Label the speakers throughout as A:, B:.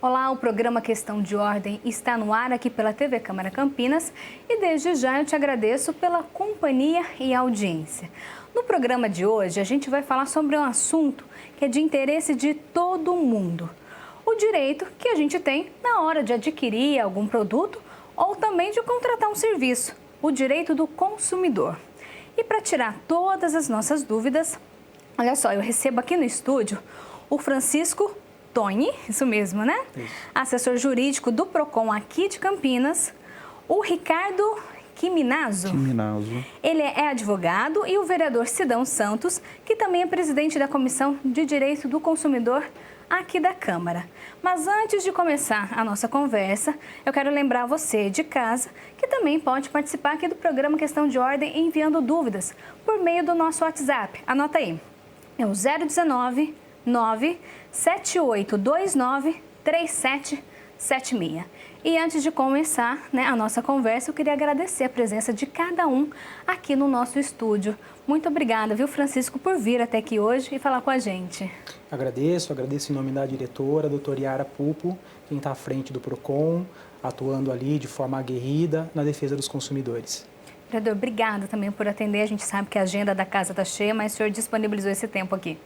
A: Olá, o programa Questão de Ordem está no ar aqui pela TV Câmara Campinas e desde já eu te agradeço pela companhia e audiência. No programa de hoje a gente vai falar sobre um assunto que é de interesse de todo mundo. O direito que a gente tem na hora de adquirir algum produto ou também de contratar um serviço, o direito do consumidor. E para tirar todas as nossas dúvidas, olha só, eu recebo aqui no estúdio o Francisco Toni, isso mesmo, né? Isso. Assessor jurídico do PROCON aqui de Campinas, o Ricardo Quiminazo. Ele é advogado, e o vereador Sidão Santos, que também é presidente da Comissão de Direito do Consumidor aqui da Câmara. Mas antes de começar a nossa conversa, eu quero lembrar você de casa que também pode participar aqui do programa Questão de Ordem enviando dúvidas por meio do nosso WhatsApp. Anota aí, é o 019 97829 3776. E antes de começar a nossa conversa, eu queria agradecer a presença de cada um aqui no nosso estúdio. Muito obrigada, viu, Francisco, por vir até aqui hoje e falar com a gente.
B: Agradeço em nome da diretora, doutora Yara Pupo, quem está à frente do PROCON, atuando ali de forma aguerrida na defesa dos consumidores.
A: Vereador, obrigada também por atender. A gente sabe que a agenda da casa está cheia, mas o senhor disponibilizou esse tempo aqui.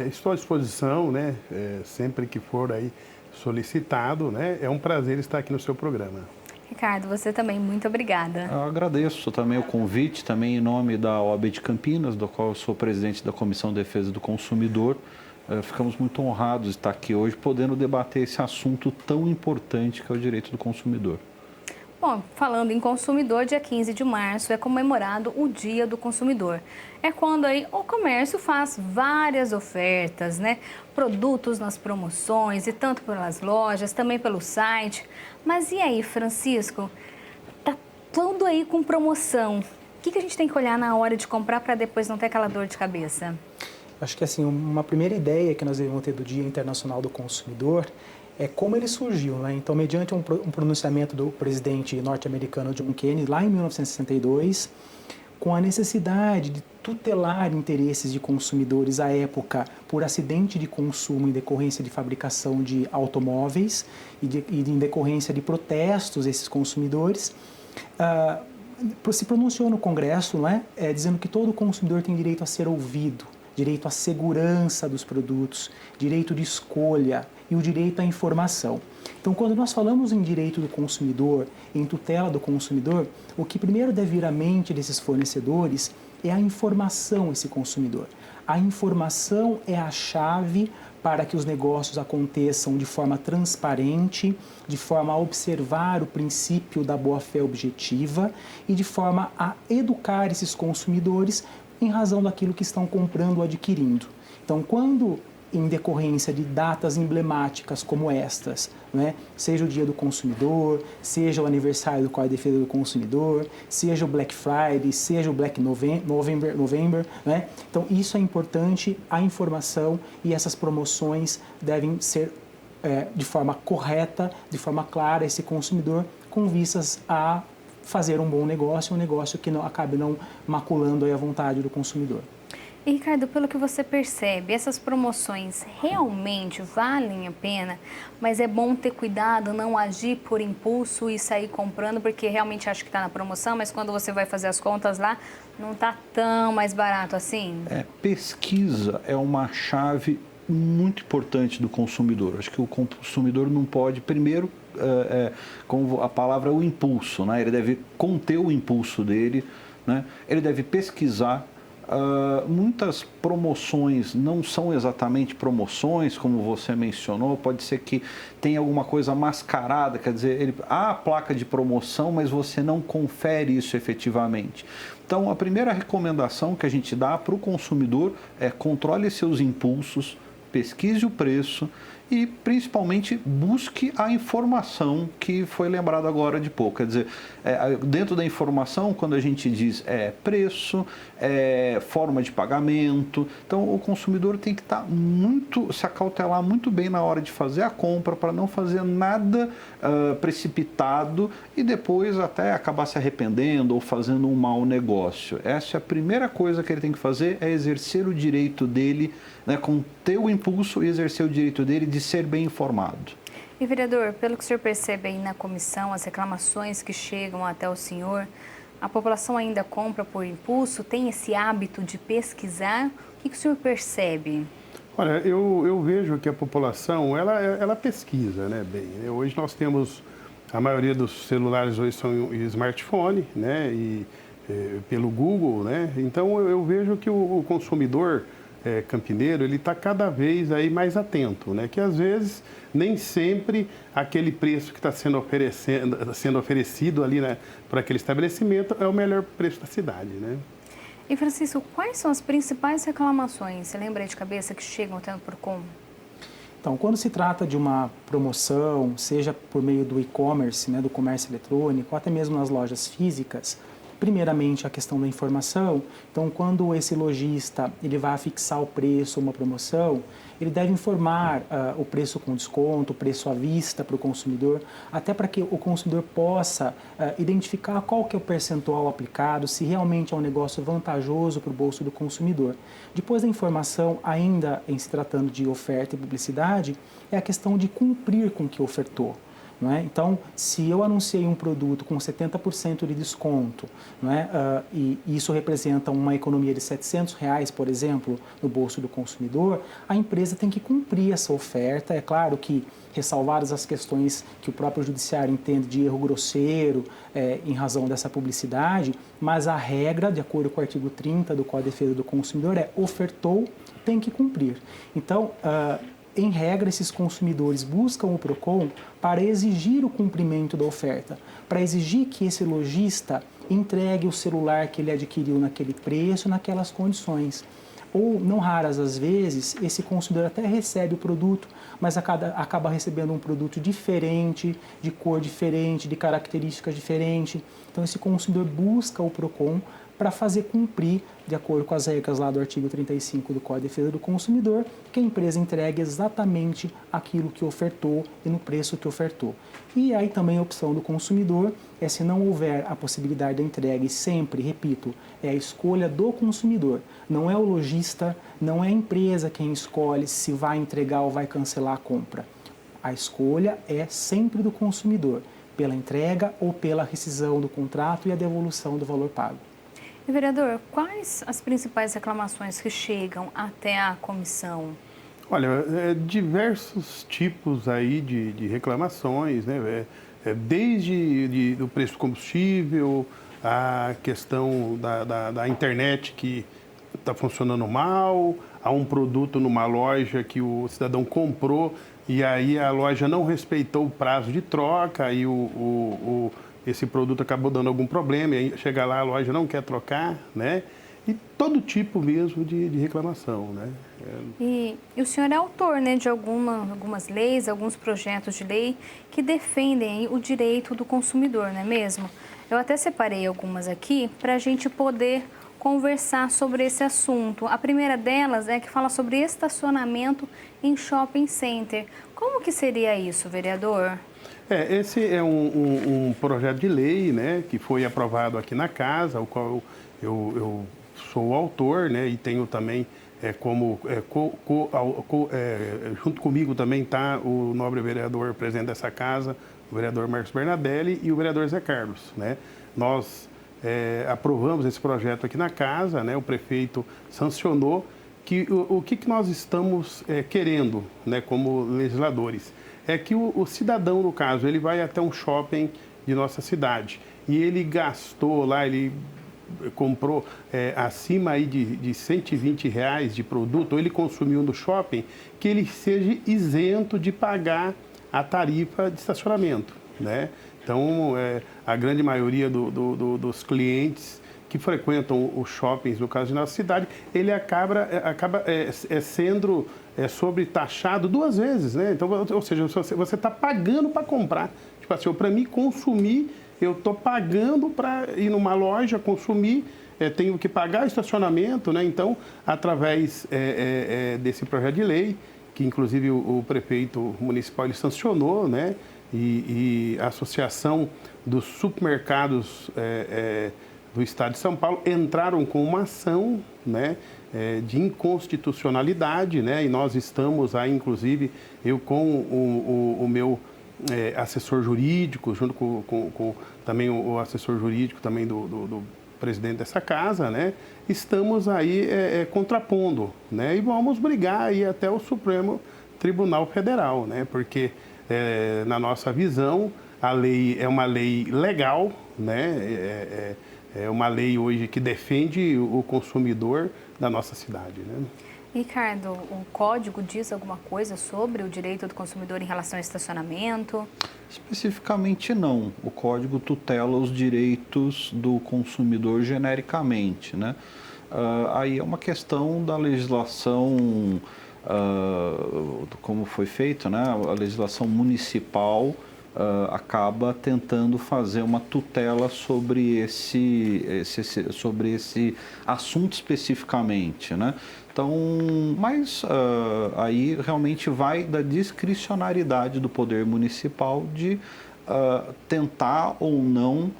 C: Estou à disposição, né? Sempre que for aí solicitado, né? É um prazer estar aqui no seu programa.
A: Ricardo, você também, muito obrigada.
D: Eu agradeço também o convite, também em nome da OAB de Campinas, do qual eu sou presidente da Comissão de Defesa do Consumidor. Ficamos muito honrados de estar aqui hoje, podendo debater esse assunto tão importante que é o direito do consumidor.
A: Bom, falando em consumidor, dia 15 de março é comemorado o Dia do Consumidor. É quando aí o comércio faz várias ofertas, né? Produtos nas promoções e tanto pelas lojas, também pelo site. Mas e aí, Francisco? Tá tudo aí com promoção. O que a gente tem que olhar na hora de comprar para depois não ter aquela dor de cabeça?
B: Acho que assim, uma primeira ideia que nós devemos ter do Dia Internacional do Consumidor é como ele surgiu, né? Então, mediante um pronunciamento do presidente norte-americano John Kennedy, lá em 1962, com a necessidade de tutelar interesses de consumidores à época por acidente de consumo em decorrência de fabricação de automóveis e em decorrência de protestos desses consumidores, se pronunciou no Congresso, não é? Dizendo que todo consumidor tem direito a ser ouvido, direito à segurança dos produtos, direito de escolha e o direito à informação. Então, quando nós falamos em direito do consumidor, em tutela do consumidor, o que primeiro deve vir à mente desses fornecedores é a informação a esse consumidor. A informação é a chave para que os negócios aconteçam de forma transparente, de forma a observar o princípio da boa-fé objetiva e de forma a educar esses consumidores em razão daquilo que estão comprando ou adquirindo. Então, quando em decorrência de datas emblemáticas como estas, né? Seja o Dia do Consumidor, seja o aniversário do Código de Defesa do Consumidor, seja o Black Friday, seja o Black November, né? Então, isso é importante, a informação e essas promoções devem ser de forma correta, de forma clara, esse consumidor, com vistas a fazer um bom negócio, um negócio que não acabe não maculando aí a vontade do consumidor.
A: E, Ricardo, pelo que você percebe, essas promoções realmente valem a pena, mas é bom ter cuidado, não agir por impulso e sair comprando, porque realmente acho que está na promoção, mas quando você vai fazer as contas lá, não está tão mais barato assim?
D: Pesquisa é uma chave muito importante do consumidor. Acho que o consumidor não pode, primeiro, como a palavra é o impulso, né? Ele deve conter o impulso dele, né? Ele deve pesquisar. Muitas promoções não são exatamente promoções, como você mencionou, pode ser que tenha alguma coisa mascarada, quer dizer, há a placa de promoção, mas você não confere isso efetivamente. Então, a primeira recomendação que a gente dá para o consumidor é controle seus impulsos, pesquise o preço e, principalmente, busque a informação que foi lembrado agora de pouco. Quer dizer, dentro da informação, quando a gente diz preço, forma de pagamento, então o consumidor tem que se acautelar muito bem na hora de fazer a compra para não fazer nada precipitado e depois até acabar se arrependendo ou fazendo um mau negócio. Essa é a primeira coisa que ele tem que fazer, é exercer o direito dele, né, conter o impulso e exercer o direito dele de ser bem informado.
A: E, vereador, pelo que o senhor percebe aí na comissão, as reclamações que chegam até o senhor, a população ainda compra por impulso, tem esse hábito de pesquisar? O que o senhor percebe?
C: Olha, eu vejo que a população, ela pesquisa, né, bem. Hoje nós temos, a maioria dos celulares hoje são smartphone, né, e pelo Google, né. Então eu vejo que o consumidor campineiro, ele está cada vez aí mais atento, né, que às vezes nem sempre aquele preço que está sendo oferecido ali, né, por aquele estabelecimento é o melhor preço da cidade, né.
A: E, Francisco, quais são as principais reclamações, você lembra aí de cabeça, que chegam até no Procon?
B: Então, quando se trata de uma promoção, seja por meio do e-commerce, né, do comércio eletrônico, ou até mesmo nas lojas físicas, primeiramente a questão da informação. Então, quando esse lojista ele vai fixar o preço ou uma promoção, ele deve informar o preço com desconto, o preço à vista para o consumidor, até para que o consumidor possa identificar qual que é o percentual aplicado, se realmente é um negócio vantajoso para o bolso do consumidor. Depois da informação, ainda em se tratando de oferta e publicidade, é a questão de cumprir com o que ofertou. Não é? Então, se eu anunciei um produto com 70% de desconto, não é? E isso representa uma economia de R$700, por exemplo, no bolso do consumidor, a empresa tem que cumprir essa oferta. É claro que, ressalvadas as questões que o próprio judiciário entende de erro grosseiro em razão dessa publicidade, mas a regra, de acordo com o artigo 30 do Código de Defesa do Consumidor, é ofertou, tem que cumprir. Então, em regra, esses consumidores buscam o Procon para exigir o cumprimento da oferta, para exigir que esse lojista entregue o celular que ele adquiriu naquele preço, naquelas condições. Ou, não raras às vezes, esse consumidor até recebe o produto, mas acaba recebendo um produto diferente, de cor diferente, de características diferentes. Então, esse consumidor busca o Procon para fazer cumprir, de acordo com as regras lá do artigo 35 do Código de Defesa do Consumidor, que a empresa entregue exatamente aquilo que ofertou e no preço que ofertou. E aí também a opção do consumidor é, se não houver a possibilidade da entrega, e sempre, repito, é a escolha do consumidor. Não é o lojista, não é a empresa quem escolhe se vai entregar ou vai cancelar a compra. A escolha é sempre do consumidor, pela entrega ou pela rescisão do contrato e a devolução do valor pago.
A: E, vereador, quais as principais reclamações que chegam até a comissão?
C: Olha, diversos tipos aí de reclamações, né? Desde do preço do combustível, a questão da internet que está funcionando mal, a um produto numa loja que o cidadão comprou e aí a loja não respeitou o prazo de troca e esse produto acabou dando algum problema, e aí chega lá, a loja não quer trocar, né? E todo tipo mesmo de reclamação, né?
A: E o senhor é autor, né, de algumas leis, alguns projetos de lei que defendem o direito do consumidor, não é mesmo? Eu até separei algumas aqui para a gente poder conversar sobre esse assunto. A primeira delas é que fala sobre estacionamento em shopping center. Como que seria isso, vereador?
C: Esse é um projeto de lei, né, que foi aprovado aqui na casa, o qual eu sou o autor, né, e tenho também junto comigo também está o nobre vereador presidente dessa casa, o vereador Marcos Bernadelli e o vereador Zé Carlos, né. Nós aprovamos esse projeto aqui na casa, né, o prefeito sancionou o que nós estamos querendo, né, como legisladores. É que o cidadão, no caso, ele vai até um shopping de nossa cidade e ele gastou lá, ele comprou acima aí de R$120 de produto, ou ele consumiu no shopping, que ele seja isento de pagar a tarifa de estacionamento, né? Então, a grande maioria dos clientes que frequentam os shoppings, no caso de nossa cidade, ele acaba sendo sobretaxado duas vezes, né? Então, ou seja, você está pagando para comprar. Tipo assim, para mim consumir, eu estou pagando para ir numa loja consumir, tenho que pagar o estacionamento, né? Então, através desse projeto de lei, que inclusive o prefeito municipal ele sancionou, né? E a Associação dos Supermercados do Estado de São Paulo entraram com uma ação, né, de inconstitucionalidade, né, e nós estamos aí, inclusive, eu com o meu assessor jurídico, junto com também o assessor jurídico também do presidente dessa casa, né? Estamos aí contrapondo, né? E vamos brigar aí até o Supremo Tribunal Federal, né? Porque, na nossa visão, a lei é uma lei legal, né? É uma lei hoje que defende o consumidor da nossa cidade, né?
A: Ricardo, o código diz alguma coisa sobre o direito do consumidor em relação ao estacionamento?
D: Especificamente não. O código tutela os direitos do consumidor genericamente, né? Aí é uma questão da legislação, como foi feito, né? A legislação municipal acaba tentando fazer uma tutela sobre esse assunto especificamente, né? Então, mas aí realmente vai da discricionariedade do poder municipal de tentar ou não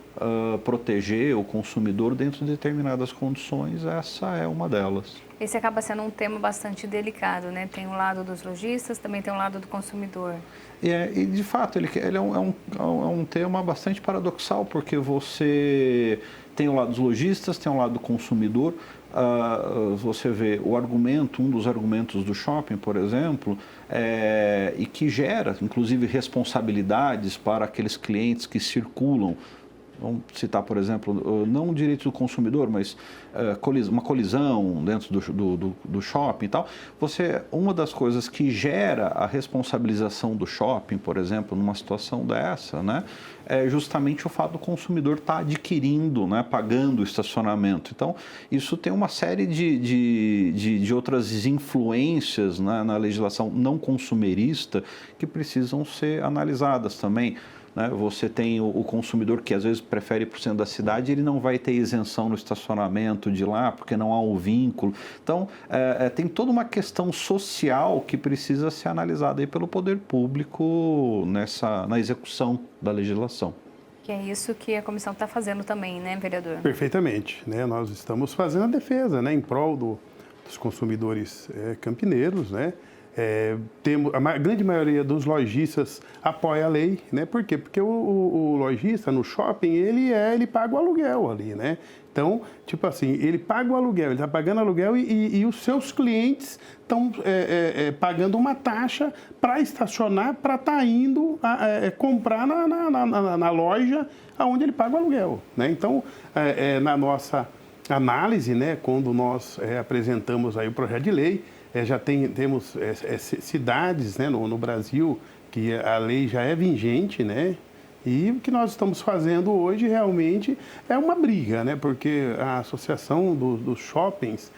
D: proteger o consumidor dentro de determinadas condições. Essa é uma delas.
A: Esse acaba sendo um tema bastante delicado, né? Tem o lado dos lojistas, também tem o lado do consumidor.
D: E de fato, ele é um tema bastante paradoxal, porque você tem o lado dos lojistas, tem o lado do consumidor. Você vê o argumento, um dos argumentos do shopping, por exemplo, e que gera, inclusive, responsabilidades para aqueles clientes que circulam. Vamos citar, por exemplo, não o direito do consumidor, mas uma colisão dentro do shopping e tal. Uma das coisas que gera a responsabilização do shopping, por exemplo, numa situação dessa, né, é justamente o fato do consumidor estar adquirindo, né, pagando o estacionamento. Então, isso tem uma série de outras influências, né, na legislação não consumerista que precisam ser analisadas também. Você tem o consumidor que às vezes prefere ir para o centro da cidade, ele não vai ter isenção no estacionamento de lá, porque não há um vínculo. Então, tem toda uma questão social que precisa ser analisada aí pelo poder público na execução da legislação.
A: Que é isso que a comissão está fazendo também, né, vereador?
C: Perfeitamente, né? Nós estamos fazendo a defesa, né, em prol dos consumidores campineiros, né? A grande maioria dos lojistas apoia a lei, né? Por quê? Porque o lojista no shopping, ele paga o aluguel ali, né? Então, tipo assim, ele paga o aluguel, ele está pagando aluguel e os seus clientes estão pagando uma taxa para estacionar, para estar indo comprar na loja onde ele paga o aluguel, né? Então, na nossa análise, né, quando nós apresentamos aí o projeto de lei, já temos cidades, né, no Brasil que a lei já é vigente, né? E o que nós estamos fazendo hoje realmente é uma briga, né? Porque a associação dos shoppings,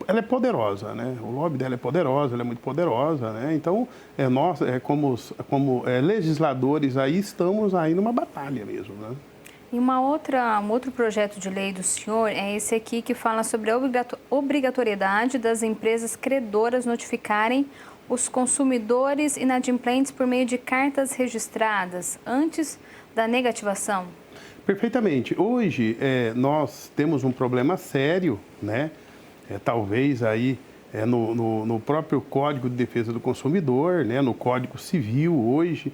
C: ela é poderosa, né? O lobby dela é poderosa, ela é muito poderosa, né? Então, nós, como legisladores, aí estamos aí numa batalha mesmo, né?
A: E um outro projeto de lei do senhor é esse aqui que fala sobre a obrigatoriedade das empresas credoras notificarem os consumidores inadimplentes por meio de cartas registradas antes da negativação.
C: Perfeitamente. Hoje nós temos um problema sério, né? Talvez aí no próprio Código de Defesa do Consumidor, né? No Código Civil hoje,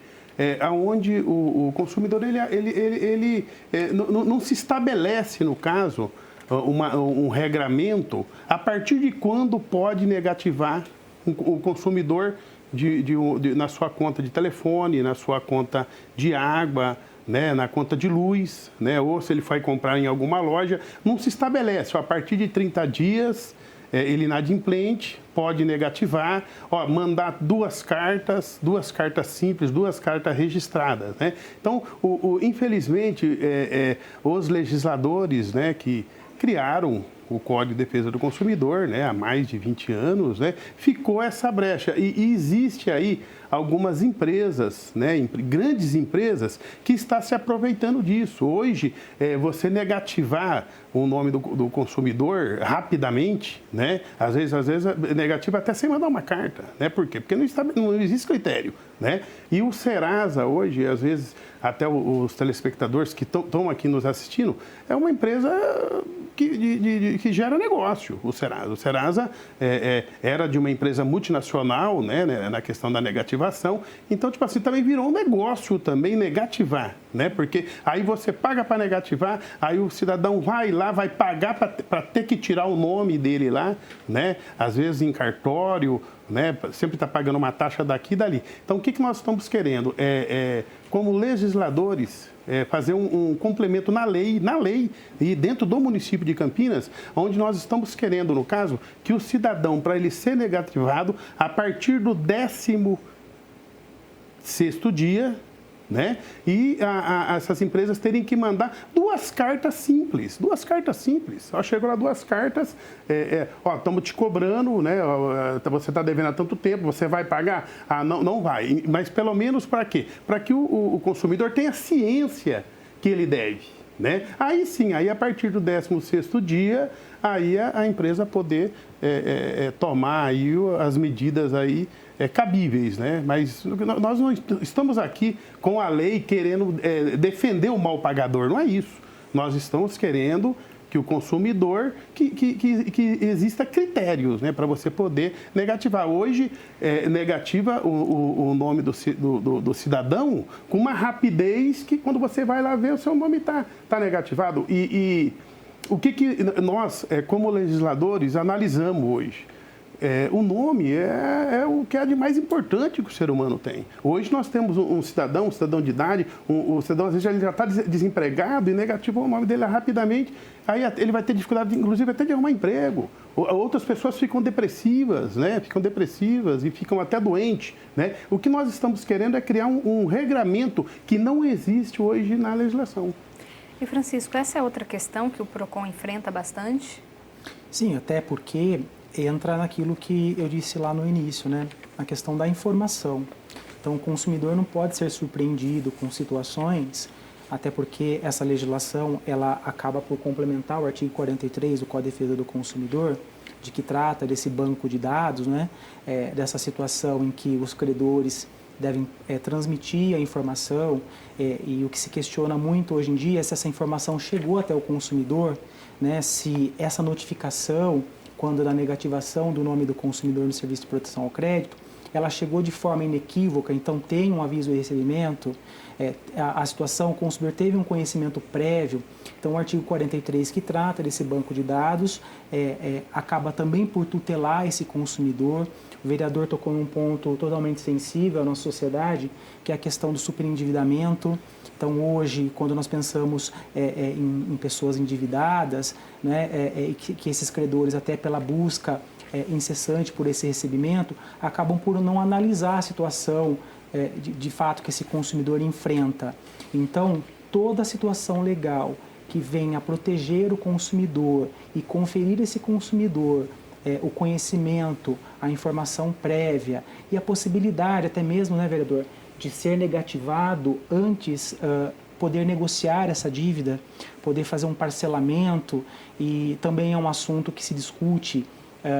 C: onde o consumidor ele não se estabelece, no caso, um regramento a partir de quando pode negativar o consumidor na sua conta de telefone, na sua conta de água, né, na conta de luz, né, ou se ele vai comprar em alguma loja, não se estabelece. A partir de 30 dias, ele inadimplente, pode negativar, mandar duas cartas simples, duas cartas registradas, né? Então, infelizmente, os legisladores, né, que criaram o Código de Defesa do Consumidor, né, há mais de 20 anos, né, ficou essa brecha. E existe aí algumas empresas, né, grandes empresas, que estão se aproveitando disso. Hoje, você negativar o nome do consumidor rapidamente, né, às vezes negativa até sem mandar uma carta, né? Por quê? Porque não existe critério, né? E o Serasa hoje, às vezes, até os telespectadores que estão aqui nos assistindo, é uma empresa que gera negócio, o Serasa. O Serasa era de uma empresa multinacional, né, na questão da negativação, então, tipo assim, também virou um negócio também negativar, né, porque aí você paga para negativar, aí o cidadão vai lá, vai pagar para ter que tirar o nome dele lá, né, às vezes em cartório, né, sempre está pagando uma taxa daqui e dali. Então, o que nós estamos querendo? Como legisladores, fazer um complemento na lei e dentro do município de Campinas, onde nós estamos querendo, no caso, que o cidadão, para ele ser negativado, a partir do 16º dia, né? E essas empresas terem que mandar duas cartas simples. Ó, chegou lá 2 cartas, estamos te cobrando, né? Você está devendo há tanto tempo, você vai pagar? Ah, não vai. Mas pelo menos para quê? Para que o consumidor tenha ciência que ele deve, né? Aí sim, aí a partir do 16º dia, aí a empresa poder tomar aí as medidas aí cabíveis, né? Mas nós não estamos aqui com a lei querendo defender o mal pagador, não é isso. Nós estamos querendo que o consumidor, que exista critérios, né, para você poder negativar. Hoje, negativa o nome do cidadão com uma rapidez que quando você vai lá ver, o seu nome está negativado. E o que nós, como legisladores, analisamos hoje? O nome é o que é de mais importante que o ser humano tem. Hoje nós temos um cidadão de idade, o cidadão às vezes ele já está desempregado e negativou o nome dele rapidamente, aí ele vai ter dificuldade, inclusive, até de arrumar emprego. Outras pessoas ficam depressivas, né? E ficam até doentes, né? O que nós estamos querendo é criar um regramento que não existe hoje na legislação.
A: E, Francisco, essa é outra questão que o PROCON enfrenta bastante?
B: Sim, até porque entra naquilo que eu disse lá no início, né? Na questão da informação. Então, o consumidor não pode ser surpreendido com situações, até porque essa legislação ela acaba por complementar o artigo 43 do Código de Defesa do Consumidor, de que trata desse banco de dados, né? Dessa situação em que os credores devem transmitir a informação e o que se questiona muito hoje em dia é se essa informação chegou até o consumidor, né? Se essa notificação, quando da negativação do nome do consumidor no serviço de proteção ao crédito, ela chegou de forma inequívoca, então tem um aviso de recebimento, a situação, o consumidor teve um conhecimento prévio, então o artigo 43 que trata desse banco de dados acaba também por tutelar esse consumidor. O vereador tocou num ponto totalmente sensível à nossa sociedade, que é a questão do superendividamento. Então, hoje, quando nós pensamos em pessoas endividadas, né, que esses credores, até pela busca incessante por esse recebimento, acabam por não analisar a situação de fato que esse consumidor enfrenta. Então, toda a situação legal que venha a proteger o consumidor e conferir a esse consumidor o conhecimento, a informação prévia e a possibilidade, até mesmo, né, vereador, de ser negativado antes, poder negociar essa dívida, poder fazer um parcelamento, e também é um assunto que se discute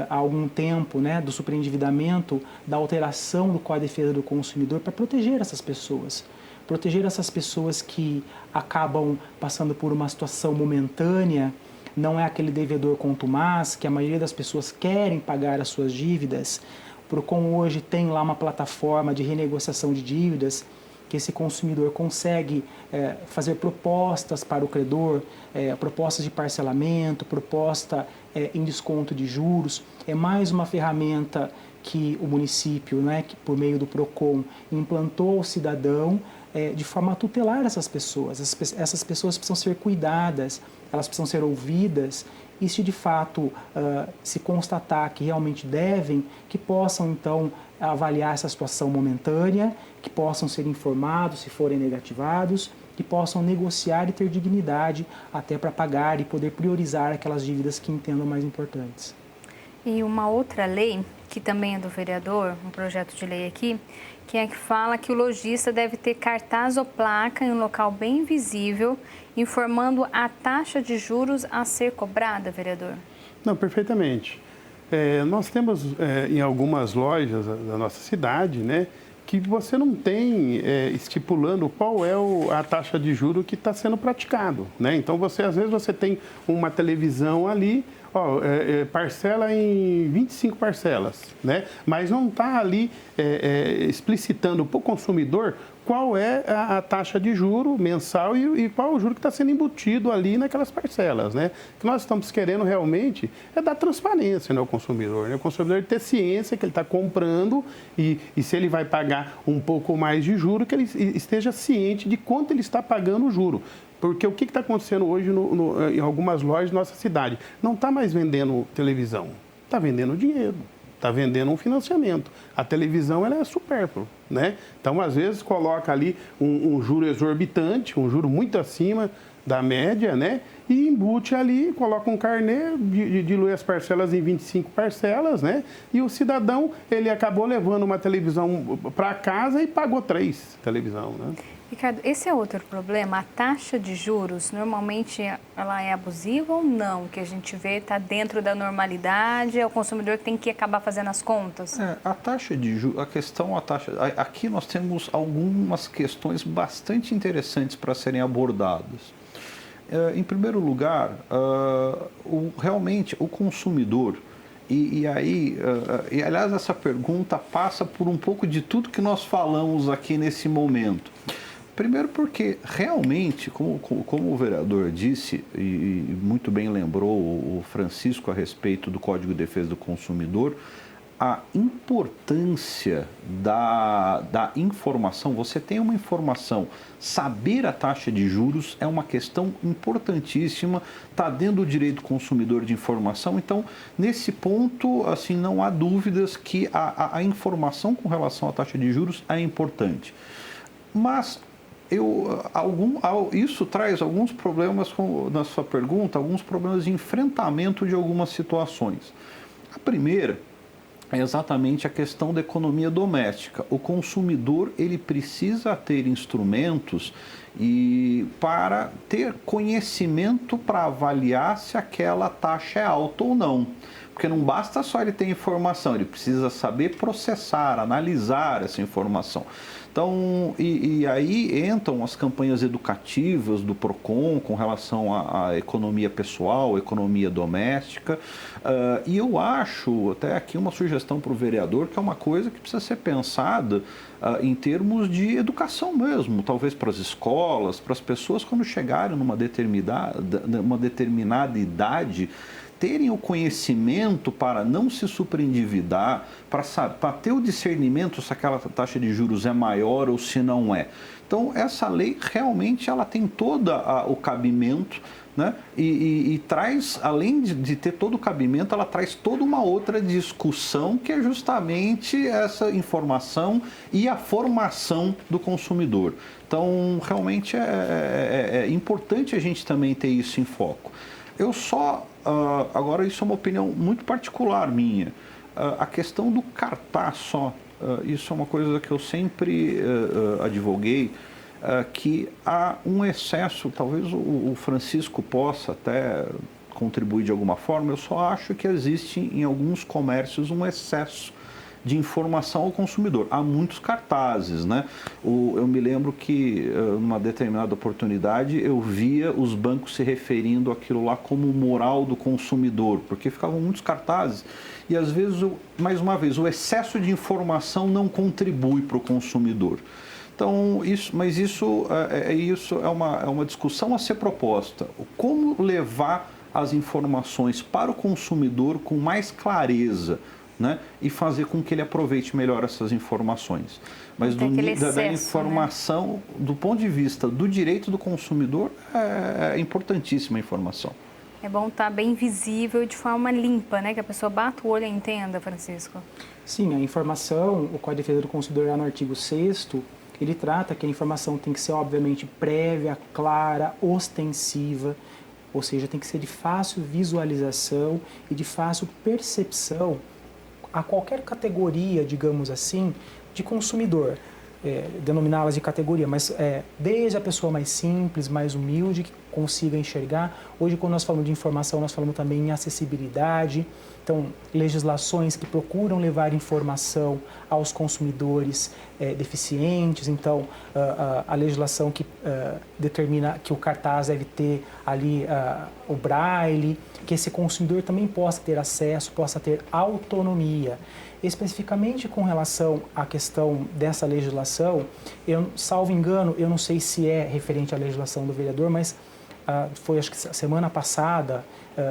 B: há algum tempo, né, do superendividamento, da alteração do Código de Defesa do Consumidor para proteger essas pessoas. Proteger essas pessoas que acabam passando por uma situação momentânea, não é aquele devedor contumaz, que a maioria das pessoas querem pagar as suas dívidas. O PROCON hoje tem lá uma plataforma de renegociação de dívidas, que esse consumidor consegue fazer propostas para o credor, propostas de parcelamento, proposta em desconto de juros. É mais uma ferramenta que o município, né, que por meio do PROCON, implantou ao cidadão de forma a tutelar essas pessoas. Essas pessoas precisam ser cuidadas, elas precisam ser ouvidas, e se de fato se constatar que realmente devem, que possam então avaliar essa situação momentânea, que possam ser informados se forem negativados, que possam negociar e ter dignidade até para pagar e poder priorizar aquelas dívidas que entendam mais importantes.
A: E uma outra lei, que também é do vereador, um projeto de lei aqui, que é que fala que o lojista deve ter cartaz ou placa em um local bem visível, informando a taxa de juros a ser cobrada, vereador?
C: Não, perfeitamente. Nós temos em algumas lojas da nossa cidade, né, que você não tem estipulando qual é a taxa de juro que está sendo praticado, né? Então, às vezes você tem uma televisão ali, parcela em 25 parcelas, né? Mas não está ali explicitando para o consumidor qual é a taxa de juro mensal e qual o juro que está sendo embutido ali naquelas parcelas, né? O que nós estamos querendo realmente é dar transparência, né, ao consumidor, né? O consumidor ter ciência que ele está comprando e se ele vai pagar um pouco mais de juro, que ele esteja ciente de quanto ele está pagando o juro. Porque o que está acontecendo hoje em algumas lojas da nossa cidade? Não está mais vendendo televisão, está vendendo dinheiro. Está vendendo um financiamento. A televisão ela é supérflua, né? Então, às vezes, coloca ali um juro exorbitante, um juro muito acima da média, né? E embute ali, coloca um carnê, dilui as parcelas em 25 parcelas, né? E o cidadão, ele acabou levando uma televisão para casa e pagou 3 televisão, né?
A: Ricardo, esse é outro problema. A taxa de juros, normalmente, ela é abusiva ou não? Que a gente vê está dentro da normalidade, é o consumidor que tem que acabar fazendo as contas?
D: A taxa de juros, aqui nós temos algumas questões bastante interessantes para serem abordadas. Em primeiro lugar, realmente o consumidor, aliás, essa pergunta passa por um pouco de tudo que nós falamos aqui nesse momento. Primeiro porque, realmente, como o vereador disse, e muito bem lembrou o Francisco a respeito do Código de Defesa do Consumidor, a importância da informação, você tem uma informação, saber a taxa de juros é uma questão importantíssima, está dentro do direito do consumidor de informação, então, nesse ponto, assim, não há dúvidas que a informação com relação à taxa de juros é importante. Mas isso traz alguns problemas, na sua pergunta, alguns problemas de enfrentamento de algumas situações. A primeira é exatamente a questão da economia doméstica. O consumidor ele precisa ter instrumentos para ter conhecimento para avaliar se aquela taxa é alta ou não. Porque não basta só ele ter informação, ele precisa saber processar, analisar essa informação. Então, aí entram as campanhas educativas do PROCON com relação à economia pessoal, economia doméstica. E eu acho, até aqui uma sugestão para o vereador, que é uma coisa que precisa ser pensada em termos de educação mesmo, talvez para as escolas, para as pessoas quando chegarem numa determinada idade, terem o conhecimento para não se superendividar, para ter o discernimento se aquela taxa de juros é maior ou se não é. Então, essa lei realmente ela tem todo o cabimento, né? E traz, além de ter todo o cabimento, ela traz toda uma outra discussão que é justamente essa informação e a formação do consumidor. Então, realmente é importante a gente também ter isso em foco. Agora, isso é uma opinião muito particular minha. A questão do cartaz só, isso é uma coisa que eu sempre advoguei, que há um excesso, talvez o Francisco possa até contribuir de alguma forma, eu só acho que existe em alguns comércios um excesso de informação ao consumidor. Há muitos cartazes, né? Eu me lembro que, numa determinada oportunidade, eu via os bancos se referindo àquilo lá como moral do consumidor, porque ficavam muitos cartazes e, às vezes, mais uma vez, o excesso de informação não contribui para o consumidor. Então, isso é uma discussão a ser proposta. Como levar as informações para o consumidor com mais clareza, né? E fazer com que ele aproveite melhor essas informações. Mas da informação, né? Do ponto de vista do direito do consumidor, é importantíssima a informação.
A: É bom estar bem visível e de forma limpa, né? Que a pessoa bata o olho e entenda, Francisco.
B: Sim, a informação, o Código de Defesa do Consumidor, lá no artigo 6º, ele trata que a informação tem que ser, obviamente, prévia, clara, ostensiva, ou seja, tem que ser de fácil visualização e de fácil percepção a qualquer categoria, digamos assim, de consumidor, denominá-las de categoria, mas desde a pessoa mais simples, mais humilde, que consiga enxergar. Hoje, quando nós falamos de informação, nós falamos também em acessibilidade. Então, legislações que procuram levar informação aos consumidores deficientes. Então, a legislação que determina que o cartaz deve ter ali o braille, que esse consumidor também possa ter acesso, possa ter autonomia. Especificamente com relação à questão dessa legislação, salvo engano, eu não sei se é referente à legislação do vereador, mas foi acho que semana passada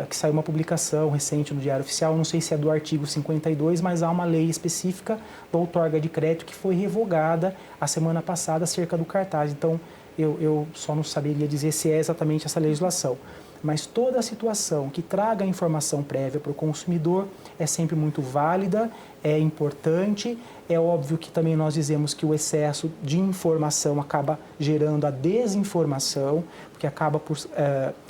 B: que saiu uma publicação recente no Diário Oficial, não sei se é do artigo 52, mas há uma lei específica da outorga de crédito que foi revogada a semana passada acerca do cartaz. Então, eu só não saberia dizer se é exatamente essa legislação. Mas toda a situação que traga informação prévia para o consumidor é sempre muito válida, é importante. É óbvio que também nós dizemos que o excesso de informação acaba gerando a desinformação, porque acaba por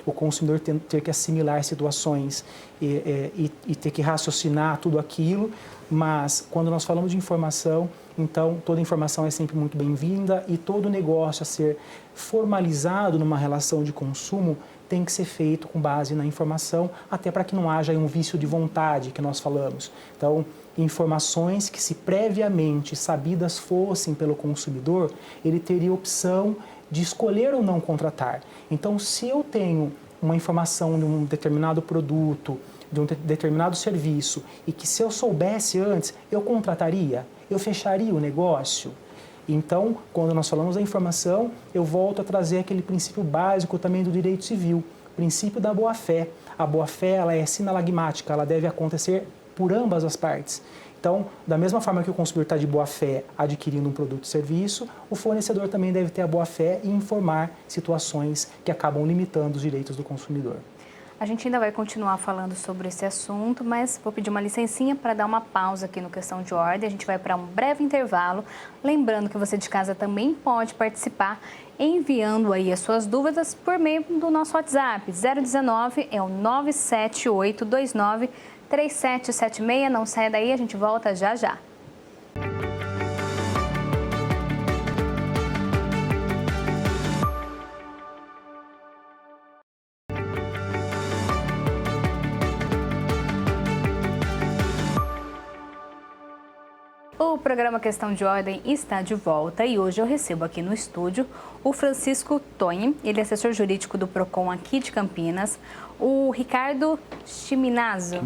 B: o consumidor ter que assimilar situações e ter que raciocinar tudo aquilo. Mas quando nós falamos de informação, então toda informação é sempre muito bem-vinda e todo negócio a ser formalizado numa relação de consumo tem que ser feito com base na informação, até para que não haja um vício de vontade que nós falamos. Então, informações que, se previamente sabidas fossem pelo consumidor, ele teria opção de escolher ou não contratar. Então, se eu tenho uma informação de um determinado produto, de um determinado serviço, e que se eu soubesse antes, eu contrataria, eu fecharia o negócio. Então, quando nós falamos da informação, eu volto a trazer aquele princípio básico também do direito civil, o princípio da boa-fé. A boa-fé, ela é sinalagmática, ela deve acontecer por ambas as partes. Então, da mesma forma que o consumidor está de boa-fé adquirindo um produto ou serviço, o fornecedor também deve ter a boa-fé e informar situações que acabam limitando os direitos do consumidor.
A: A gente ainda vai continuar falando sobre esse assunto, mas vou pedir uma licencinha para dar uma pausa aqui no Questão de Ordem. A gente vai para um breve intervalo. Lembrando que você de casa também pode participar enviando aí as suas dúvidas por meio do nosso WhatsApp. 019 é o 978293776. Não saia daí, a gente volta já já. O programa Questão de Ordem está de volta e hoje eu recebo aqui no estúdio o Francisco Tonhi, ele é assessor jurídico do PROCON aqui de Campinas, o Ricardo Chiminazzo,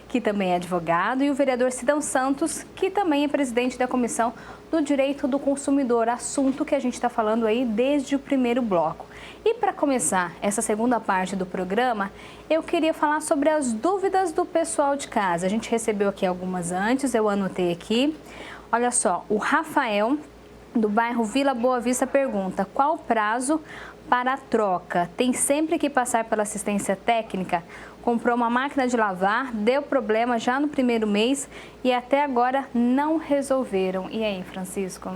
A: que também é advogado, e o vereador Sidão Santos, que também é presidente da Comissão do Direito do Consumidor, assunto que a gente está falando aí desde o primeiro bloco. E para começar essa segunda parte do programa, eu queria falar sobre as dúvidas do pessoal de casa. A gente recebeu aqui algumas antes, eu anotei aqui. Olha só, o Rafael, do bairro Vila Boa Vista, pergunta: qual o prazo para a troca? Tem sempre que passar pela assistência técnica? Comprou uma máquina de lavar, deu problema já no primeiro mês e até agora não resolveram. E aí, Francisco?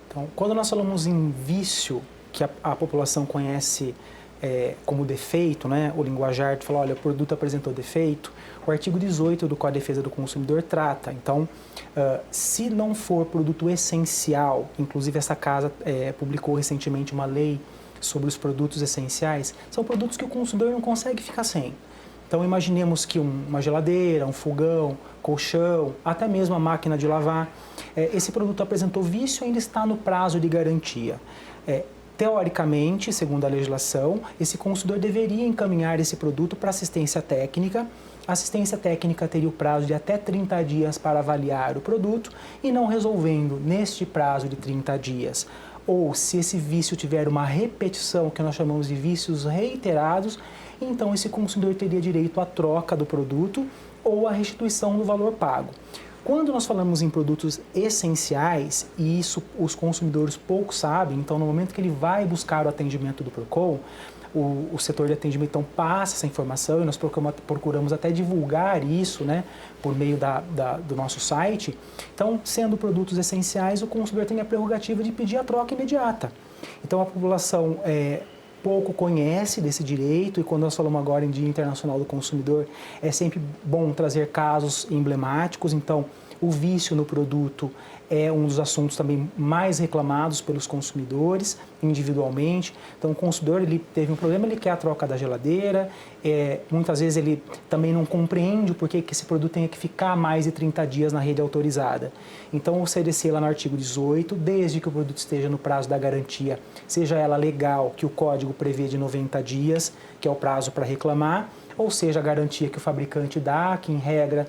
B: Então, quando nós falamos em vício, que a população conhece como defeito, né? O linguajar de falar, olha, o produto apresentou defeito, o artigo 18 do Código de Defesa do Consumidor trata. Então, se não for produto essencial, inclusive essa casa publicou recentemente uma lei sobre os produtos essenciais, são produtos que o consumidor não consegue ficar sem. Então, imaginemos que uma geladeira, um fogão, colchão, até mesmo a máquina de lavar, esse produto apresentou vício e ainda está no prazo de garantia. Teoricamente, segundo a legislação, esse consumidor deveria encaminhar esse produto para assistência técnica. A assistência técnica teria o prazo de até 30 dias para avaliar o produto e, não resolvendo neste prazo de 30 dias, ou se esse vício tiver uma repetição, que nós chamamos de vícios reiterados, então esse consumidor teria direito à troca do produto ou à restituição do valor pago. Quando nós falamos em produtos essenciais, e isso os consumidores pouco sabem, então no momento que ele vai buscar o atendimento do PROCON, o setor de atendimento então passa essa informação e nós procuramos até divulgar isso, né, por meio do nosso site. Então, sendo produtos essenciais, o consumidor tem a prerrogativa de pedir a troca imediata. Então, a população pouco conhece desse direito, e quando nós falamos agora em Dia Internacional do Consumidor, é sempre bom trazer casos emblemáticos. Então, O vício no produto é um dos assuntos também mais reclamados pelos consumidores individualmente. Então, o consumidor ele teve um problema, ele quer a troca da geladeira, muitas vezes ele também não compreende o porquê que esse produto tem que ficar mais de 30 dias na rede autorizada. Então, o CDC lá no artigo 18, desde que o produto esteja no prazo da garantia, seja ela legal, que o código prevê de 90 dias, que é o prazo para reclamar, ou seja, a garantia que o fabricante dá, que em regra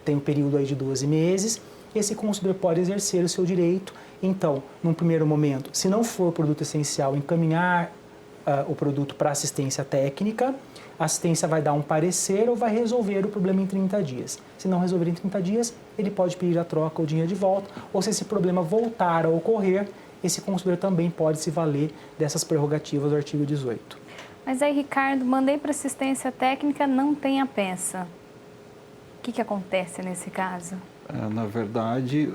B: tem um período aí de 12 meses, esse consumidor pode exercer o seu direito. Então, num primeiro momento, se não for produto essencial, encaminhar o produto para assistência técnica, a assistência vai dar um parecer ou vai resolver o problema em 30 dias. Se não resolver em 30 dias, ele pode pedir a troca ou dinheiro de volta, ou se esse problema voltar a ocorrer, esse consumidor também pode se valer dessas prerrogativas do artigo 18.
A: Mas aí, Ricardo, mandei para assistência técnica, não tem a peça. O que acontece nesse caso?
D: Na verdade,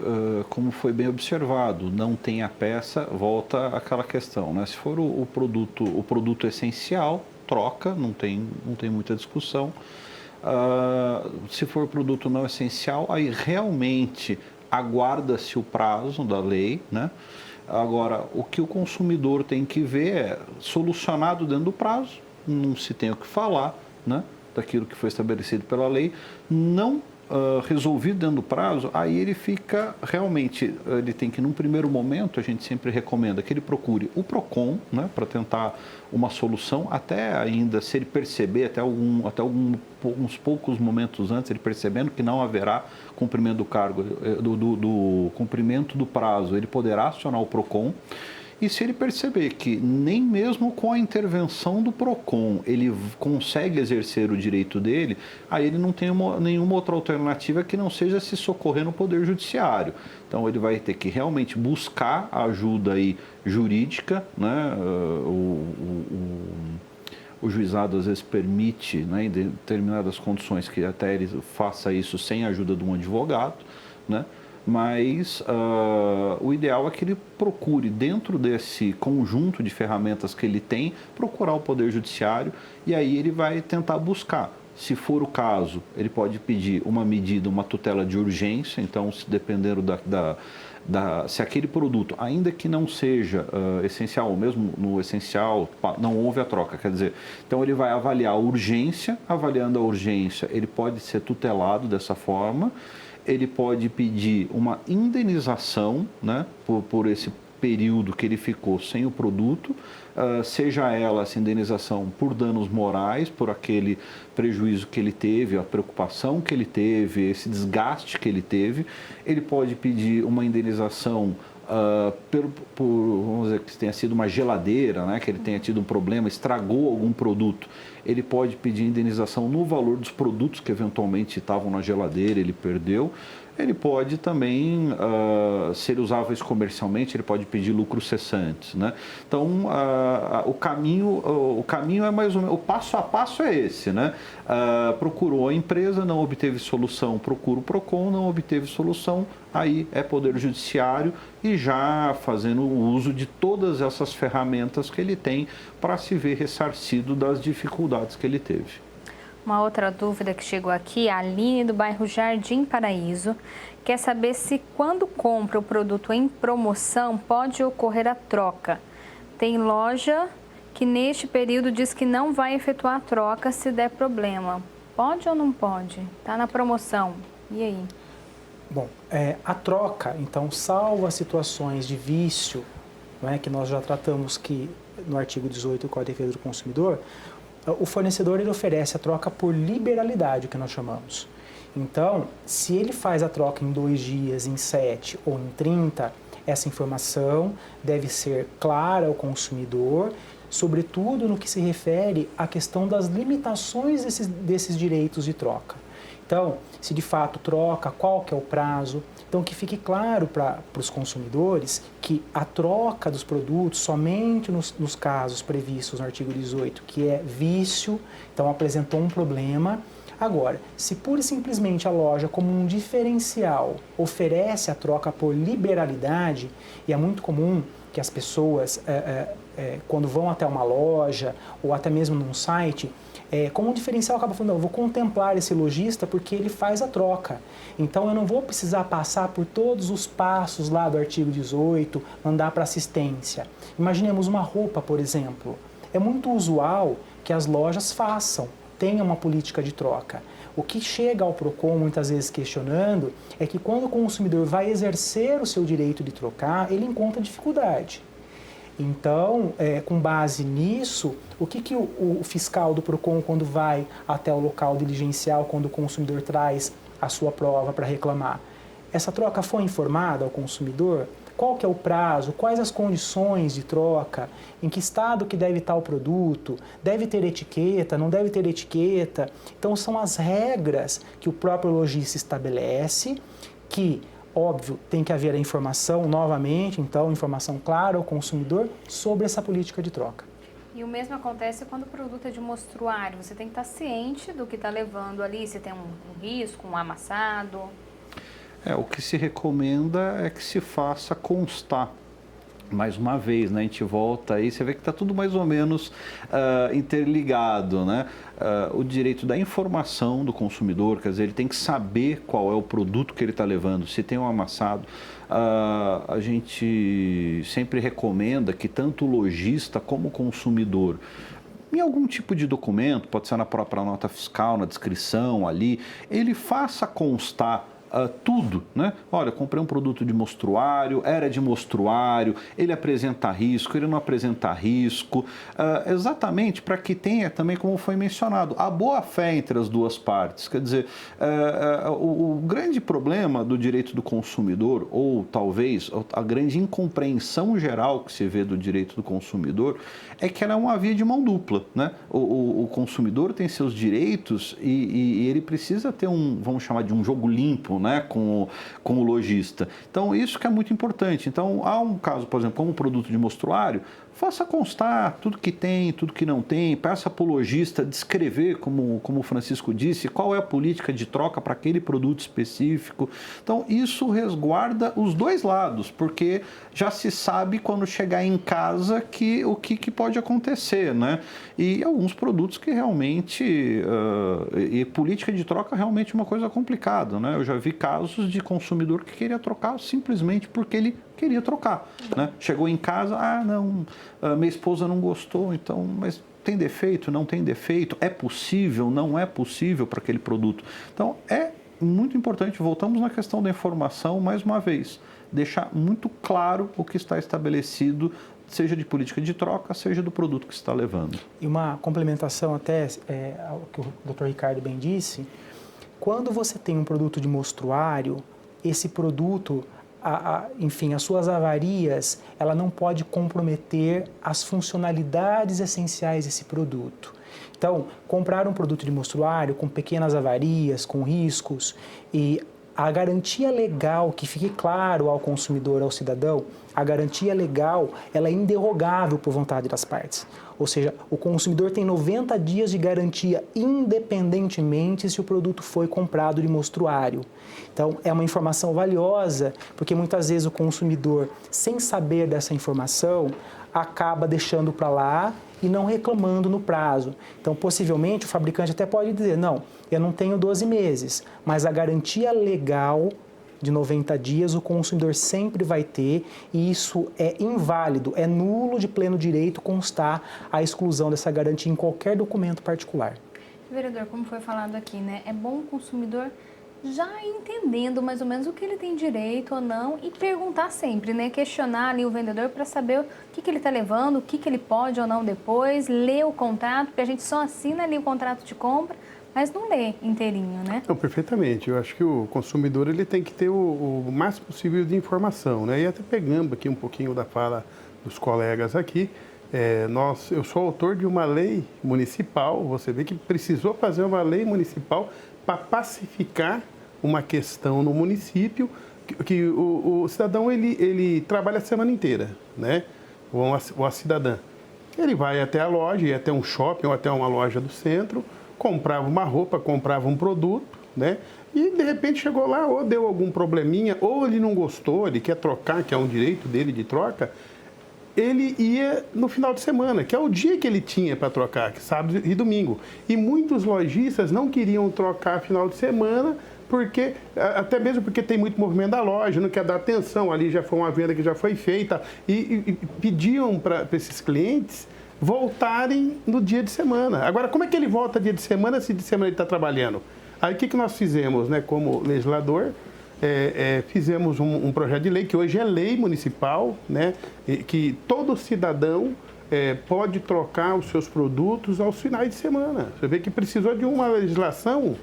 D: como foi bem observado, não tem a peça, volta àquela questão, né? Se for o produto essencial, troca, não tem muita discussão. Se for produto não essencial, aí realmente aguarda-se o prazo da lei, né? Agora, o que o consumidor tem que ver é solucionado dentro do prazo, não se tem o que falar, né? Daquilo que foi estabelecido pela lei, não resolvido dentro do prazo, aí ele fica realmente, ele tem que num primeiro momento, a gente sempre recomenda que ele procure o PROCON, né, para tentar uma solução, até ainda se ele perceber, até uns poucos momentos antes, ele percebendo que não haverá cumprimento do cargo, do cumprimento do prazo, ele poderá acionar o PROCON. E se ele perceber que nem mesmo com a intervenção do PROCON ele consegue exercer o direito dele, aí ele não tem nenhuma outra alternativa que não seja se socorrer no Poder Judiciário. Então ele vai ter que realmente buscar a ajuda aí jurídica, né? O juizado às vezes permite, né, em determinadas condições, que até ele faça isso sem a ajuda de um advogado, né? Mas o ideal é que ele procure, dentro desse conjunto de ferramentas que ele tem, procurar o Poder Judiciário, e aí ele vai tentar buscar. Se for o caso, ele pode pedir uma medida, uma tutela de urgência. Então, se dependendo se aquele produto, ainda que não seja essencial, ou mesmo no essencial não houve a troca, quer dizer, então ele vai avaliar a urgência. Avaliando a urgência, ele pode ser tutelado dessa forma. Ele pode pedir uma indenização, né, por esse período que ele ficou sem o produto, seja ela essa indenização por danos morais, por aquele prejuízo que ele teve, a preocupação que ele teve, esse desgaste que ele teve. Ele pode pedir uma indenização vamos dizer, que tenha sido uma geladeira, né, que ele tenha tido um problema, estragou algum produto. Ele pode pedir indenização no valor dos produtos que eventualmente estavam na geladeira, ele perdeu. Ele pode também, se ele usava isso comercialmente, ele pode pedir lucros cessantes, né? Então, o caminho é mais ou menos, o passo a passo é esse, né? Procurou a empresa, não obteve solução, procura o PROCON, não obteve solução, aí é Poder Judiciário, e já fazendo o uso de todas essas ferramentas que ele tem para se ver ressarcido das dificuldades que ele teve.
A: Uma outra dúvida que chegou aqui, a Aline, do bairro Jardim Paraíso, quer saber se quando compra o produto em promoção pode ocorrer a troca. Tem loja que neste período diz que não vai efetuar a troca se der problema. Pode ou não pode? Está na promoção. E aí?
B: Bom, a troca, então, salvo as situações de vício, não é, que nós já tratamos que no artigo 18 do Código de Defesa do Consumidor, o fornecedor ele oferece a troca por liberalidade, o que nós chamamos. Então, se ele faz a troca em 2 dias, em 7 ou em 30, essa informação deve ser clara ao consumidor, sobretudo no que se refere à questão das limitações desses direitos de troca. Então, se de fato troca, qual que é o prazo. Então, que fique claro para os consumidores que a troca dos produtos somente nos casos previstos no artigo 18, que é vício, então apresentou um problema, Agora, se pura e simplesmente a loja, como um diferencial, oferece a troca por liberalidade, e é muito comum que as pessoas, quando vão até uma loja ou até mesmo num site, como um diferencial acaba falando, não, eu vou contemplar esse lojista porque ele faz a troca. Então eu não vou precisar passar por todos os passos lá do artigo 18, mandar para assistência. Imaginemos uma roupa, por exemplo. É muito usual que as lojas façam, tenham uma política de troca. O que chega ao PROCON muitas vezes questionando é que quando o consumidor vai exercer o seu direito de trocar, ele encontra dificuldade. Então, com base nisso, o que o fiscal do PROCON, quando vai até o local diligencial, quando o consumidor traz a sua prova para reclamar? Essa troca foi informada ao consumidor? Qual que é o prazo? Quais as condições de troca? Em que estado que deve estar o produto? Deve ter etiqueta? Não deve ter etiqueta? Então, são as regras que o próprio lojista estabelece que, óbvio, tem que haver a informação novamente, então, informação clara ao consumidor sobre essa política de troca.
A: E o mesmo acontece quando o produto é de mostruário. Você tem que estar ciente do que está levando ali, se tem um risco, um amassado.
D: O que se recomenda é que se faça constar. Mais uma vez, né, a gente volta aí, você vê que está tudo mais ou menos interligado, né? O direito da informação do consumidor, quer dizer, ele tem que saber qual é o produto que ele está levando, se tem um amassado. A gente sempre recomenda que tanto o lojista como o consumidor, em algum tipo de documento, pode ser na própria nota fiscal, na descrição ali, ele faça constar tudo, né? Olha, comprei um produto de mostruário, era de mostruário, ele apresenta risco, ele não apresenta risco, exatamente para que tenha também, como foi mencionado, a boa-fé entre as duas partes. Quer dizer, o grande problema do direito do consumidor, ou talvez a grande incompreensão geral que se vê do direito do consumidor, é que ela é uma via de mão dupla, né? O consumidor tem seus direitos e ele precisa ter vamos chamar de um jogo limpo, né, com o lojista. Então, isso que é muito importante. Então, há um caso, por exemplo, como um produto de mostruário, faça constar tudo que tem, tudo que não tem, peça para o lojista descrever, como o Francisco disse, qual é a política de troca para aquele produto específico. Então, isso resguarda os dois lados, porque já se sabe quando chegar em casa o que pode acontecer, né? E alguns produtos que realmente... e política de troca é realmente uma coisa complicada, né? Eu já vi casos de consumidor que queria trocar simplesmente porque ele queria trocar, né? Chegou em casa, minha esposa não gostou, então, mas tem defeito, não tem defeito, é possível, não é possível para aquele produto. Então, é muito importante, voltamos na questão da informação, mais uma vez, deixar muito claro o que está estabelecido, seja de política de troca, seja do produto que está levando.
B: E uma complementação até ao que o Dr. Ricardo bem disse, quando você tem um produto de mostruário, esse produto, enfim, as suas avarias, ela não pode comprometer as funcionalidades essenciais desse produto. Então, comprar um produto de mostruário com pequenas avarias, com riscos, e a garantia legal, que fique claro ao consumidor, ao cidadão, a garantia legal, ela é indерrogável por vontade das partes. Ou seja, o consumidor tem 90 dias de garantia, independentemente se o produto foi comprado de mostruário. Então, é uma informação valiosa, porque muitas vezes o consumidor, sem saber dessa informação, acaba deixando para lá e não reclamando no prazo. Então, possivelmente, o fabricante até pode dizer, não, eu não tenho 12 meses, mas a garantia legal de 90 dias o consumidor sempre vai ter, e isso é inválido, é nulo de pleno direito constar a exclusão dessa garantia em qualquer documento particular.
A: Vereador, como foi falado aqui, né, é bom o consumidor já entendendo mais ou menos o que ele tem direito ou não e perguntar sempre, né, questionar ali o vendedor para saber o que ele está levando, o que ele pode ou não depois, ler o contrato, porque a gente só assina ali o contrato de compra, mas não lê inteirinho, né?
C: Não, perfeitamente. Eu acho que o consumidor ele tem que ter o máximo possível de informação, né? E até pegando aqui um pouquinho da fala dos colegas aqui, eu sou autor de uma lei municipal, você vê que precisou fazer uma lei municipal para pacificar uma questão no município, que o cidadão ele trabalha a semana inteira, né? Ou a cidadã. Ele vai até a loja, ia até um shopping ou até uma loja do centro, comprava uma roupa, comprava um produto, né? E de repente chegou lá, ou deu algum probleminha, ou ele não gostou, ele quer trocar, que é um direito dele de troca, ele ia no final de semana, que é o dia que ele tinha para trocar, que é sábado e domingo. E muitos lojistas não queriam trocar final de semana, porque até mesmo porque tem muito movimento da loja, não quer dar atenção, ali já foi uma venda que já foi feita, e pediam para esses clientes voltarem no dia de semana. Agora, como é que ele volta dia de semana se de semana ele está trabalhando? Aí o que nós fizemos, né, como legislador? Fizemos um projeto de lei, que hoje é lei municipal, né, que todo cidadão pode trocar os seus produtos aos finais de semana. Você vê que precisou de uma legislação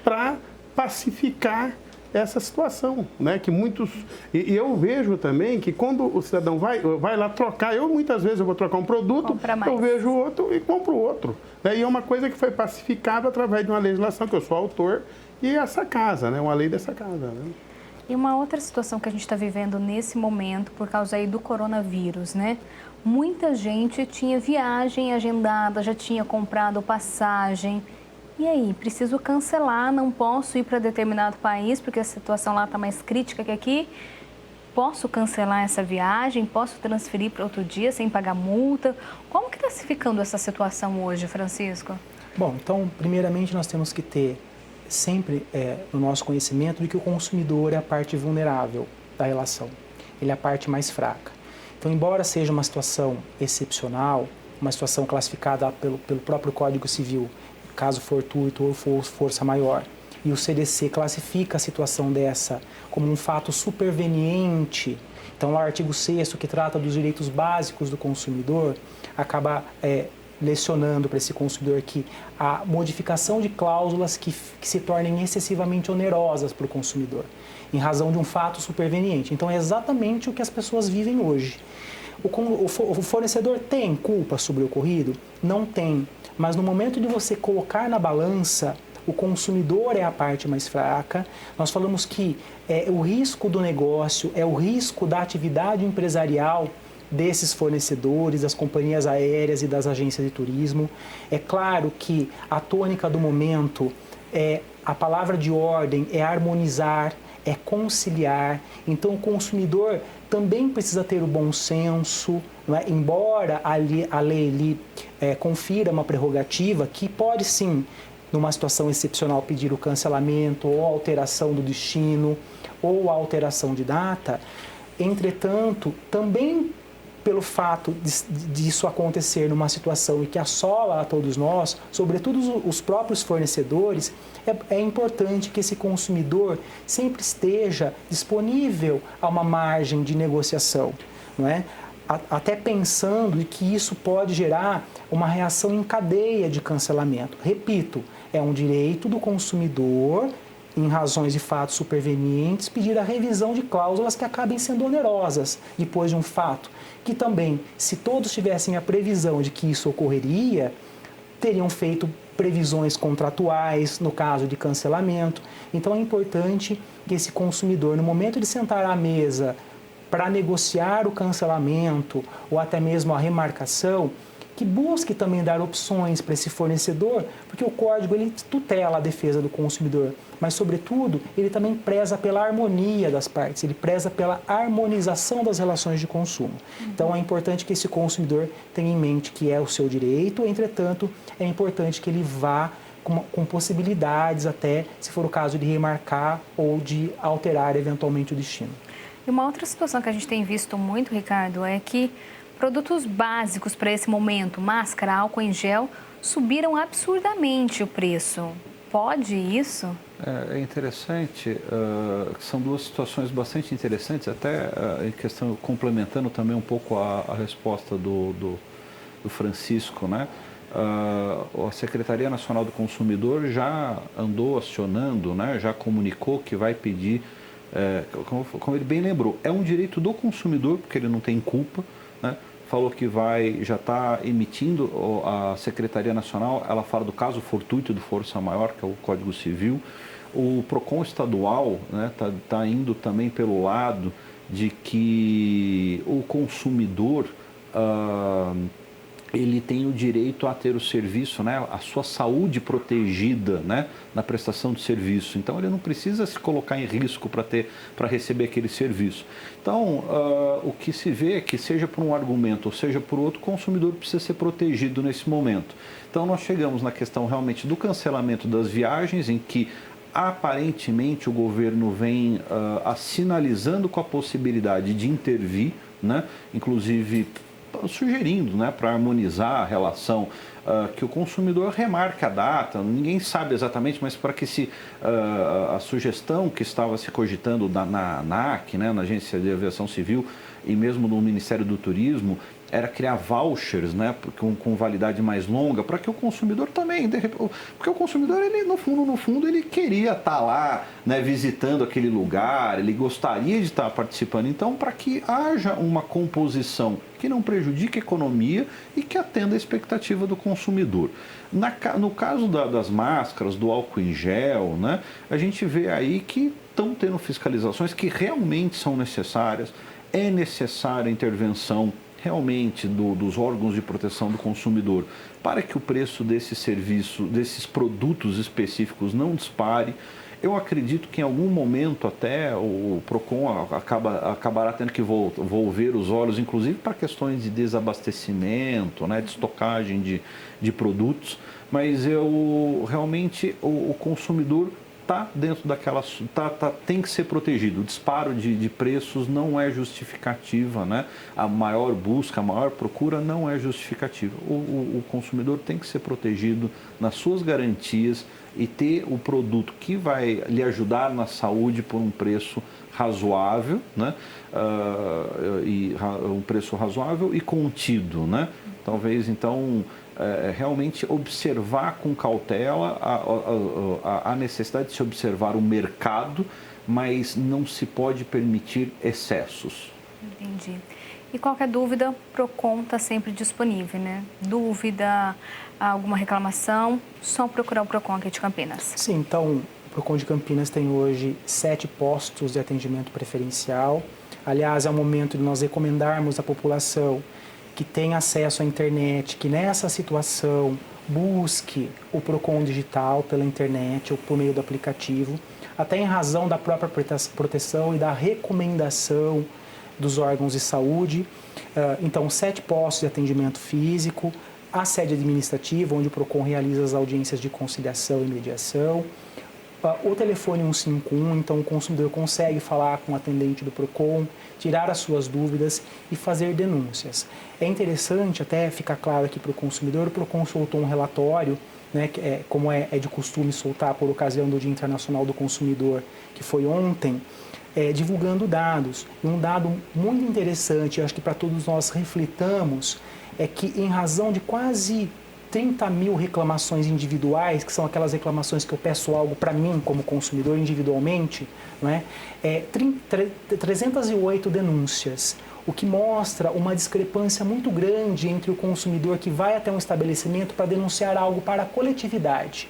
C: para pacificar essa situação, né? Que muitos... E eu vejo também que quando o cidadão vai lá trocar, muitas vezes eu vou trocar um produto, eu vejo outro e compro outro. Né? E é uma coisa que foi pacificada através de uma legislação, que eu sou autor, e essa casa, né? Uma lei dessa casa. Né?
A: E uma outra situação que a gente está vivendo nesse momento, por causa aí do coronavírus, né? Muita gente tinha viagem agendada, já tinha comprado passagem. E aí, preciso cancelar, não posso ir para determinado país, porque a situação lá está mais crítica que aqui. Posso cancelar essa viagem? Posso transferir para outro dia sem pagar multa? Como que está se ficando essa situação hoje, Francisco?
B: Bom, então, primeiramente nós temos que ter sempre no nosso conhecimento de que o consumidor é a parte vulnerável da relação. Ele é a parte mais fraca. Então, embora seja uma situação excepcional, uma situação classificada pelo próprio Código Civil, caso fortuito ou força maior, e o CDC classifica a situação dessa como um fato superveniente, então lá o artigo 6º, que trata dos direitos básicos do consumidor, acaba lecionando para esse consumidor que a modificação de cláusulas que se tornem excessivamente onerosas para o consumidor, em razão de um fato superveniente. Então é exatamente o que as pessoas vivem hoje. O fornecedor tem culpa sobre o ocorrido? Não tem. Mas no momento de você colocar na balança, o consumidor é a parte mais fraca. Nós falamos que o risco do negócio, é o risco da atividade empresarial desses fornecedores, das companhias aéreas e das agências de turismo. É claro que a tônica do momento, a palavra de ordem é harmonizar, é conciliar. Então o consumidor também precisa ter o bom senso, não é? Embora a lei confira uma prerrogativa que pode sim, numa situação excepcional, pedir o cancelamento ou alteração do destino ou alteração de data. Entretanto, também pelo fato disso acontecer numa situação em que assola a todos nós, sobretudo os próprios fornecedores, é importante que esse consumidor sempre esteja disponível a uma margem de negociação, não é? Até pensando em que isso pode gerar uma reação em cadeia de cancelamento. Repito, é um direito do consumidor, em razões de fatos supervenientes, pedir a revisão de cláusulas que acabem sendo onerosas depois de um fato, que também, se todos tivessem a previsão de que isso ocorreria, teriam feito previsões contratuais no caso de cancelamento. Então é importante que esse consumidor, no momento de sentar à mesa para negociar o cancelamento ou até mesmo a remarcação, que busque também dar opções para esse fornecedor, porque o código ele tutela a defesa do consumidor, mas sobretudo ele também preza pela harmonia das partes, ele preza pela harmonização das relações de consumo. Então é importante que esse consumidor tenha em mente que é o seu direito, entretanto é importante que ele vá com possibilidades até, se for o caso, de remarcar ou de alterar eventualmente o destino.
A: E uma outra situação que a gente tem visto muito, Ricardo, é que produtos básicos para esse momento, máscara, álcool em gel, subiram absurdamente o preço. Pode isso?
D: É interessante, são duas situações bastante interessantes, até em questão, complementando também um pouco a resposta do Francisco, né? A Secretaria Nacional do Consumidor já andou acionando, né? Já comunicou que vai pedir, como ele bem lembrou, é um direito do consumidor, porque ele não tem culpa, né? Falou que já está emitindo, a Secretaria Nacional, ela fala do caso fortuito do força maior, que é o Código Civil. O PROCON estadual tá indo também pelo lado de que o consumidor ele tem o direito a ter o serviço, né, a sua saúde protegida, né, na prestação de serviço. Então, ele não precisa se colocar em risco para receber aquele serviço. Então, o que se vê é que, seja por um argumento ou seja por outro, o consumidor precisa ser protegido nesse momento. Então, nós chegamos na questão realmente do cancelamento das viagens, em que aparentemente o governo vem sinalizando com a possibilidade de intervir, né, inclusive sugerindo, né, para harmonizar a relação, que o consumidor remarque a data. Ninguém sabe exatamente, mas para que a sugestão que estava se cogitando na ANAC, né, na Agência de Aviação Civil, e mesmo no Ministério do Turismo, era criar vouchers, né, com validade mais longa, para que o consumidor também, porque o consumidor, ele no fundo, ele queria estar lá, né, visitando aquele lugar, ele gostaria de estar participando. Então, para que haja uma composição que não prejudique a economia e que atenda a expectativa do consumidor. No caso das máscaras, do álcool em gel, né, a gente vê aí que estão tendo fiscalizações que realmente são necessárias. É necessária a intervenção realmente dos órgãos de proteção do consumidor para que o preço desse serviço, desses produtos específicos não dispare. Eu acredito que em algum momento até o PROCON acabará tendo que volver os olhos, inclusive para questões de desabastecimento, né, de estocagem de produtos, mas realmente o consumidor está dentro tem que ser protegido. O disparo de preços não é justificativa, né? A maior busca, a maior procura não é justificativa. O consumidor tem que ser protegido nas suas garantias e ter o produto que vai lhe ajudar na saúde por um preço razoável, né? Um preço razoável e contido, né? Talvez, então, realmente observar com cautela a necessidade de se observar o mercado, mas não se pode permitir excessos.
A: Entendi. E qualquer dúvida, o PROCON está sempre disponível, né? Dúvida, alguma reclamação, só procurar o PROCON aqui de Campinas.
B: Sim, então o PROCON de Campinas tem hoje 7 postos de atendimento preferencial. Aliás, é o momento de nós recomendarmos à população que tem acesso à internet, que nessa situação busque o PROCON digital pela internet ou por meio do aplicativo, até em razão da própria proteção e da recomendação dos órgãos de saúde. Então, 7 postos de atendimento físico, a sede administrativa, onde o PROCON realiza as audiências de conciliação e mediação, o telefone 151, então o consumidor consegue falar com o atendente do PROCON, tirar as suas dúvidas e fazer denúncias. É interessante até ficar claro aqui para o consumidor, o PROCON soltou um relatório, né, como é de costume soltar por ocasião do Dia Internacional do Consumidor, que foi ontem, divulgando dados. E um dado muito interessante, acho que para todos nós reflitamos, é que em razão de quase 30 mil reclamações individuais, que são aquelas reclamações que eu peço algo para mim como consumidor individualmente, não é? 308 denúncias, o que mostra uma discrepância muito grande entre o consumidor que vai até um estabelecimento para denunciar algo para a coletividade.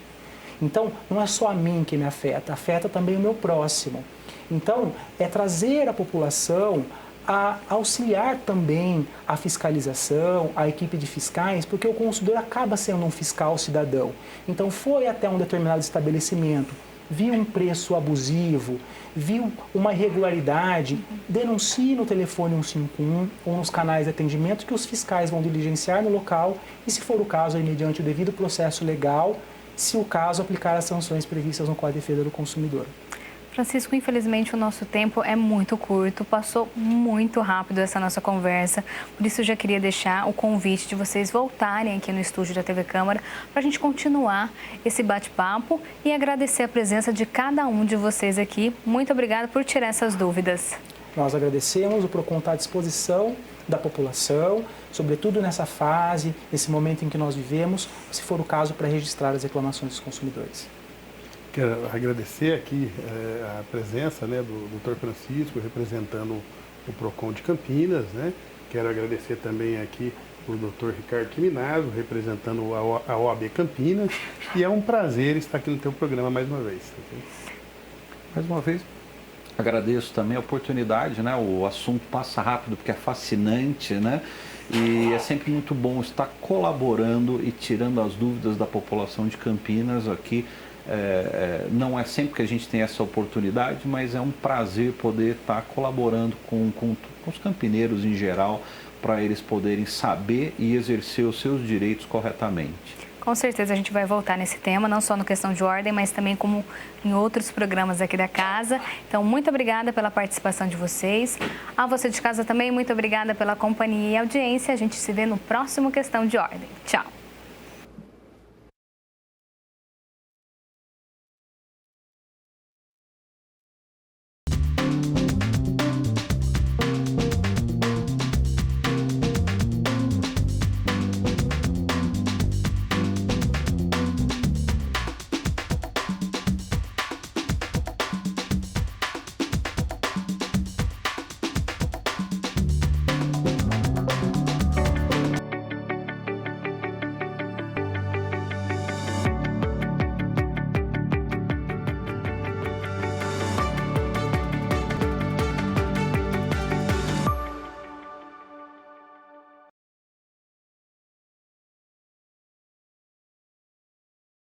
B: Então, não é só a mim que me afeta também o meu próximo. Então, é trazer a população a auxiliar também a fiscalização, a equipe de fiscais, porque o consumidor acaba sendo um fiscal cidadão. Então, foi até um determinado estabelecimento, viu um preço abusivo, viu uma irregularidade, denuncie no telefone 151 ou nos canais de atendimento que os fiscais vão diligenciar no local e, se for o caso, aí, mediante o devido processo legal, se o caso, aplicar as sanções previstas no Código de Defesa do Consumidor.
A: Francisco, infelizmente o nosso tempo é muito curto, passou muito rápido essa nossa conversa, por isso eu já queria deixar o convite de vocês voltarem aqui no estúdio da TV Câmara para a gente continuar esse bate-papo e agradecer a presença de cada um de vocês aqui. Muito obrigada por tirar essas dúvidas.
B: Nós agradecemos, o PROCON está à disposição da população, sobretudo nessa fase, nesse momento em que nós vivemos, se for o caso, para registrar as reclamações dos consumidores.
C: Quero agradecer aqui a presença, né, do Dr. Francisco, representando o PROCON de Campinas, né? Quero agradecer também aqui o Dr. Ricardo Quiminazo, representando a OAB Campinas. E é um prazer estar aqui no teu programa mais uma vez. Okay?
D: Mais uma vez, agradeço também a oportunidade, né? O assunto passa rápido porque é fascinante, né? E é sempre muito bom estar colaborando e tirando as dúvidas da população de Campinas aqui. Não é sempre que a gente tem essa oportunidade, mas é um prazer poder estar colaborando com os campineiros em geral, para eles poderem saber e exercer os seus direitos corretamente.
A: Com certeza a gente vai voltar nesse tema, não só no Questão de Ordem, mas também como em outros programas aqui da casa. Então, muito obrigada pela participação de vocês. A você de casa também, muito obrigada pela companhia e audiência. A gente se vê no próximo Questão de Ordem. Tchau!